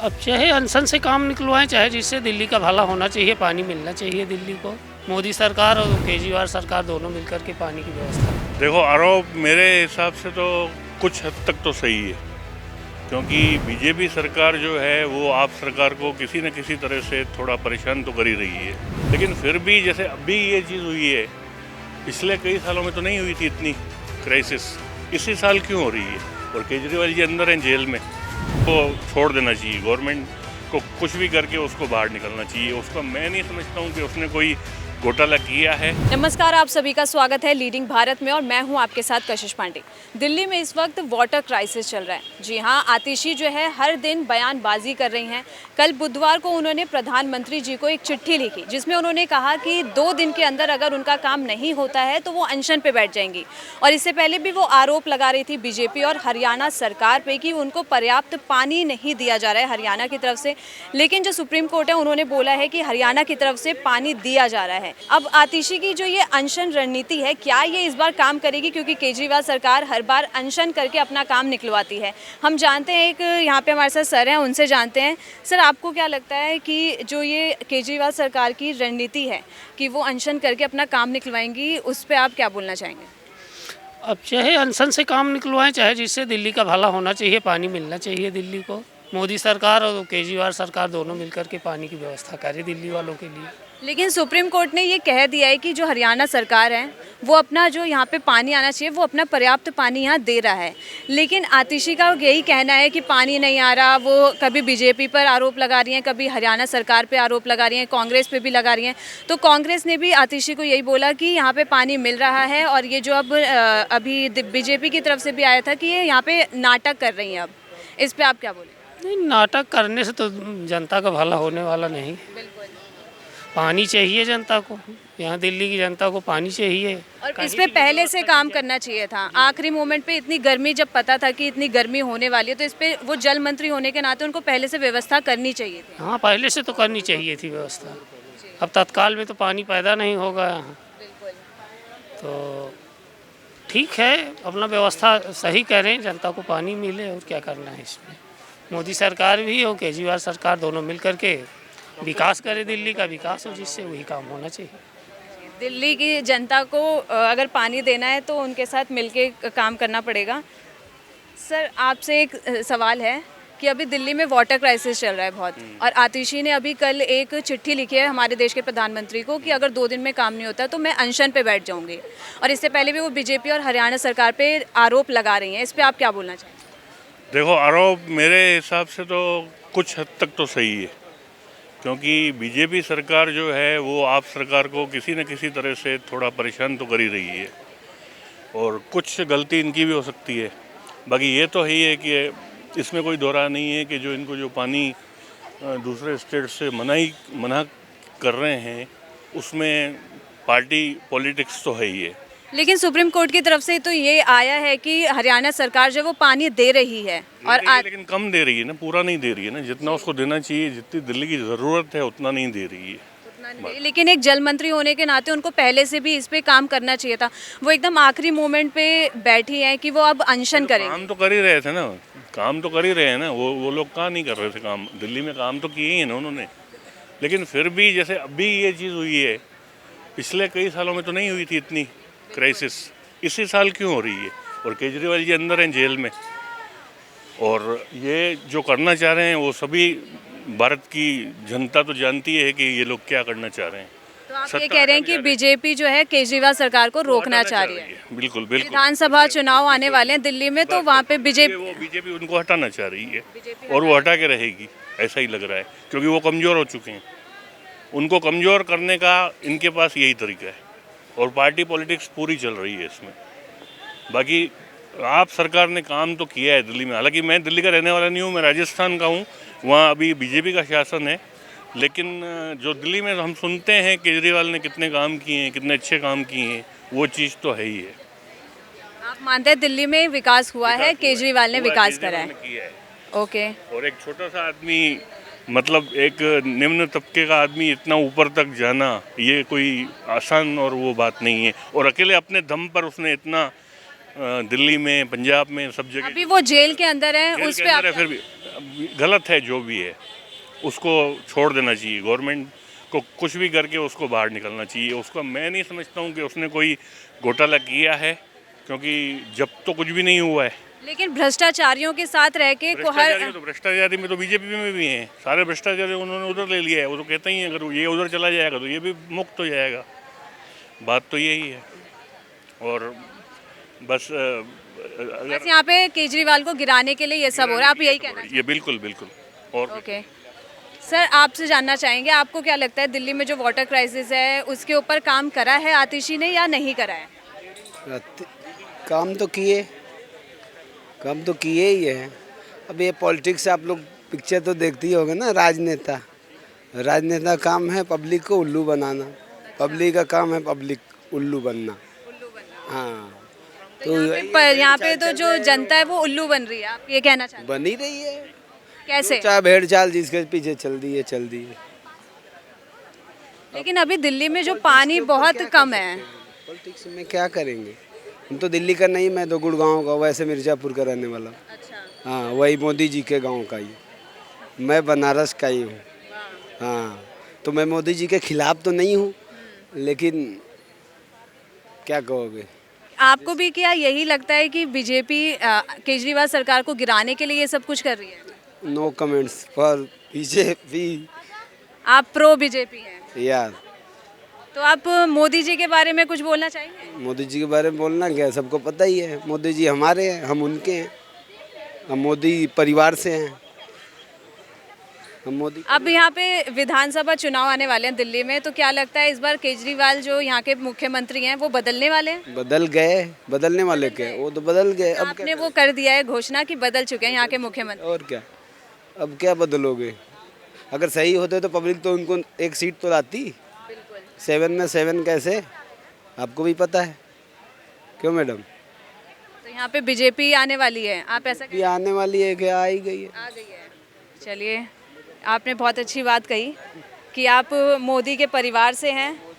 अब चाहे अनशन से काम निकलवाएं, चाहे जिससे दिल्ली का भला होना चाहिए, पानी मिलना चाहिए दिल्ली को। मोदी सरकार और केजरीवाल सरकार दोनों मिलकर के पानी की व्यवस्था। देखो, आरोप मेरे हिसाब से तो कुछ हद तक तो सही है, क्योंकि बीजेपी सरकार जो है वो आप सरकार को किसी न किसी तरह से थोड़ा परेशान तो कर ही रही है। लेकिन फिर भी जैसे अभी ये चीज़ हुई है, पिछले कई सालों में तो नहीं हुई थी इतनी क्राइसिस, इसी साल क्यों हो रही है? और केजरीवाल जी अंदर हैं जेल में, तो छोड़ देना चाहिए। गवर्नमेंट को कुछ भी करके उसको बाहर निकलना चाहिए। उसको मैं नहीं समझता हूँ कि उसने कोई घोटाला किया है। नमस्कार, आप सभी का स्वागत है लीडिंग भारत में और मैं हूं आपके साथ कशिश पांडे। दिल्ली में इस वक्त वाटर क्राइसिस चल रहा है। जी हां, आतिशी जो है हर दिन बयानबाजी कर रही हैं। कल बुधवार को उन्होंने प्रधानमंत्री जी को एक चिट्ठी लिखी जिसमें उन्होंने कहा कि 2 दिन के अंदर अगर उनका काम नहीं होता है तो वो अनशन पे बैठ जाएंगी। और इससे पहले भी वो आरोप लगा रही थी बीजेपी और हरियाणा सरकार पे कि उनको पर्याप्त पानी नहीं दिया जा रहा है हरियाणा की तरफ से। लेकिन जो सुप्रीम कोर्ट है उन्होंने बोला है कि हरियाणा की तरफ से पानी दिया जा रहा है। अब आतिशी की जो ये अनशन रणनीति है, क्या ये इस बार काम करेगी? क्योंकि केजरीवाल सरकार हर बार अनशन करके अपना काम निकलवाती है। हम जानते हैं, एक यहाँ पे हमारे साथ सर हैं, उनसे जानते हैं। सर, आपको क्या लगता है कि जो ये केजरीवाल सरकार की रणनीति है कि वो अनशन करके अपना काम निकलवाएंगी, उस पर आप क्या बोलना चाहेंगे? अब चाहे अनशन से काम निकलवाएं, चाहे जिससे दिल्ली का भला होना चाहिए, पानी मिलना चाहिए दिल्ली को। मोदी सरकार और केजरीवाल सरकार दोनों मिलकर के पानी की व्यवस्था करे दिल्ली वालों के लिए। लेकिन सुप्रीम कोर्ट ने ये कह दिया है कि जो हरियाणा सरकार है वो अपना जो यहाँ पे पानी आना चाहिए वो अपना पर्याप्त पानी यहाँ दे रहा है। लेकिन आतिशी का यही कहना है कि पानी नहीं आ रहा। वो कभी बीजेपी पर आरोप लगा रही हैं, कभी हरियाणा सरकार पे आरोप लगा रही हैं, कांग्रेस पे भी लगा रही हैं। तो कांग्रेस ने भी आतिशी को यही बोला कि यहाँ पे पानी मिल रहा है और ये जो अब अभी बीजेपी की तरफ से भी आया था कि ये यहाँ पे नाटक कर रही हैं। अब इस पर आप क्या बोले? नहीं, नाटक करने से तो जनता का भला होने वाला नहीं। पानी चाहिए जनता को, यहाँ दिल्ली की जनता को पानी चाहिए। और इस पे पहले से काम करना चाहिए था। आखिरी मोमेंट पे इतनी गर्मी, जब पता था कि इतनी गर्मी होने वाली है, तो इस पे वो जल मंत्री होने के नाते उनको पहले से व्यवस्था करनी चाहिए थी। हाँ, पहले से तो करनी चाहिए थी व्यवस्था। अब तत्काल में तो पानी पैदा नहीं होगा यहाँ, तो ठीक है, अपना व्यवस्था सही करें, जनता को पानी मिले, और क्या करना है इसमें। मोदी सरकार भी हो, केजरीवाल सरकार, दोनों मिल करके विकास करे, दिल्ली का विकास हो, जिससे वही काम होना चाहिए। दिल्ली की जनता को अगर पानी देना है तो उनके साथ मिलके काम करना पड़ेगा। सर, आपसे एक सवाल है कि अभी दिल्ली में वाटर क्राइसिस चल रहा है बहुत, और आतिशी ने अभी कल एक चिट्ठी लिखी है हमारे देश के प्रधानमंत्री को कि अगर 2 दिन में काम नहीं होता तो मैं अनशन पे बैठ जाऊंगी। और इससे पहले भी वो बीजेपी और हरियाणा सरकार पे आरोप लगा रही हैं। इस पर आप क्या बोलना चाहेंगे? देखो, आरोप मेरे हिसाब से तो कुछ हद तक तो सही है, क्योंकि बीजेपी सरकार जो है वो आप सरकार को किसी न किसी तरह से थोड़ा परेशान तो कर ही रही है, और कुछ गलती इनकी भी हो सकती है। बाकी ये तो ही है कि इसमें कोई दो राय नहीं है कि जो इनको जो पानी दूसरे स्टेट से मना कर रहे हैं, उसमें पार्टी पॉलिटिक्स तो है ही है। लेकिन सुप्रीम कोर्ट की तरफ से तो ये आया है कि हरियाणा सरकार जो वो पानी दे रही है, और लेकिन कम दे रही है ना, पूरा नहीं दे रही है ना। जितना उसको देना चाहिए, जितनी दिल्ली की ज़रूरत है, उतना नहीं दे रही है। लेकिन एक जल मंत्री होने के नाते उनको पहले से भी इस पे काम करना चाहिए था। वो एकदम आखिरी मोमेंट पे बैठी है कि वो अब अनशन करेंगे। काम तो कर ही रहे थे ना, काम तो कर ही रहे हैं ना। वो लोग कहाँ नहीं कर रहे थे काम? दिल्ली में काम तो किए ही है ना उन्होंने। लेकिन फिर भी जैसे अभी ये चीज़ हुई है, पिछले कई सालों में तो नहीं हुई थी इतनी क्राइसिस, इसी साल क्यों हो रही है? और केजरीवाल जी अंदर हैं जेल में, और ये जो करना चाह रहे हैं वो सभी भारत की जनता तो जानती है कि ये लोग क्या करना चाह रहे हैं। तो आप ये कह रहे हैं कि बीजेपी जो है केजरीवाल सरकार को रोकना चाह रही है। बिल्कुल बिल्कुल। विधानसभा चुनाव आने वाले हैं दिल्ली में, तो वहाँ पे बीजेपी उनको हटाना चाह रही है, और वो हटा के रहेगी, ऐसा ही लग रहा है, क्योंकि वो कमज़ोर हो चुके हैं। उनको कमज़ोर करने का इनके पास यही तरीका है, और पार्टी पॉलिटिक्स पूरी चल रही है इसमें। बाकी आप सरकार ने काम तो किया है दिल्ली में। हालांकि मैं दिल्ली का रहने वाला नहीं हूँ, मैं राजस्थान का हूँ, वहाँ अभी बीजेपी का शासन है। लेकिन जो दिल्ली में हम सुनते हैं केजरीवाल ने कितने काम किए हैं, कितने अच्छे काम किए हैं, वो चीज़ तो है ही है। आप मानते हैं दिल्ली में विकास हुआ है, केजरीवाल ने विकास करा है? किया है। ओके। और एक छोटा सा आदमी, मतलब एक निम्न तबके का आदमी, इतना ऊपर तक जाना, ये कोई आसान और वो बात नहीं है। और अकेले अपने दम पर उसने इतना दिल्ली में, पंजाब में, सब जगह। अभी वो जेल के अंदर है, उस पे आप फिर भी गलत है जो भी है, उसको छोड़ देना चाहिए। गवर्नमेंट को कुछ भी करके उसको बाहर निकलना चाहिए। उसको मैं नहीं समझता हूँ कि उसने कोई घोटाला किया है, क्योंकि जब तो कुछ भी नहीं हुआ है। लेकिन भ्रष्टाचारियों के साथ रह के भ्रष्टाचारी में तो बीजेपी में भी हैं, सारे भ्रष्टाचारी उन्होंने उधर ले लिया है। वो तो कहते ही हैं अगर ये उधर चला जाएगा तो ये भी मुक्त हो जाएगा। बात तो यही है। और बस बस यहाँ पे केजरीवाल को गिराने के लिए ये सब हो रहा है, आप यही कहना ये बिल्कुल बिल्कुल। और ओके सर, आपसे जानना चाहेंगे आपको क्या लगता है दिल्ली में जो वाटर क्राइसिस है उसके ऊपर काम करा है आतिशी ने या नहीं करा है? काम तो किए ही है। अब ये पॉलिटिक्स आप लोग पिक्चर तो देखते ही होंगे ना। राजनेता काम है पब्लिक को उल्लू बनाना, पब्लिक का काम है पब्लिक उल्लू बनना। हाँ, तो यहाँ पे तो जो जनता है वो उल्लू बन रही है, आप ये कहना चाहते बन ही रही है। हैं? कैसे? चाहे भेड़ चाल जिसके पीछे चल दी है। लेकिन अभी दिल्ली में जो पानी बहुत कम है। पॉलिटिक्स में क्या करेंगे? हम तो दिल्ली का नहीं, मैं तो गुड़गांव का, वैसे मिर्ज़ापुर का रहने वाला। अच्छा। हाँ, वही मोदी जी के गांव का ही। मैं बनारस का ही हूँ। हाँ, तो मैं मोदी जी के खिलाफ तो नहीं हूँ, लेकिन क्या कहोगे? आपको भी क्या यही लगता है कि बीजेपी केजरीवाल सरकार को गिराने के लिए ये सब कुछ कर रही है? No comments for BJP. आप प्रो बीजेपी हैं यार, तो आप मोदी जी के बारे में कुछ बोलना चाहेंगे? मोदी जी के बारे में बोलना क्या, सबको पता ही है। मोदी जी हमारे हैं, हम उनके हैं। हम मोदी परिवार से हैं, हम मोदी। अब यहाँ पे विधानसभा चुनाव आने वाले हैं दिल्ली में, तो क्या लगता है इस बार केजरीवाल जो यहाँ के मुख्यमंत्री हैं वो बदलने वाले हैं? बदलने वाले क्या, वो तो बदल गए। अब आपने वो कर दिया है घोषणा कि बदल चुके हैं यहाँ के मुख्यमंत्री। और क्या, अब क्या बदलोगे? अगर सही होते तो पब्लिक तो उनको एक सीट तो लाती। 7 में 7 कैसे, आपको भी पता है। क्यों मैडम? तो यहाँ पे बीजेपी आने वाली है, आप ऐसा ये आने वाली है, क्या आ ही गई है। आ गई है। चलिए, आपने बहुत अच्छी बात कही कि आप मोदी के परिवार से हैं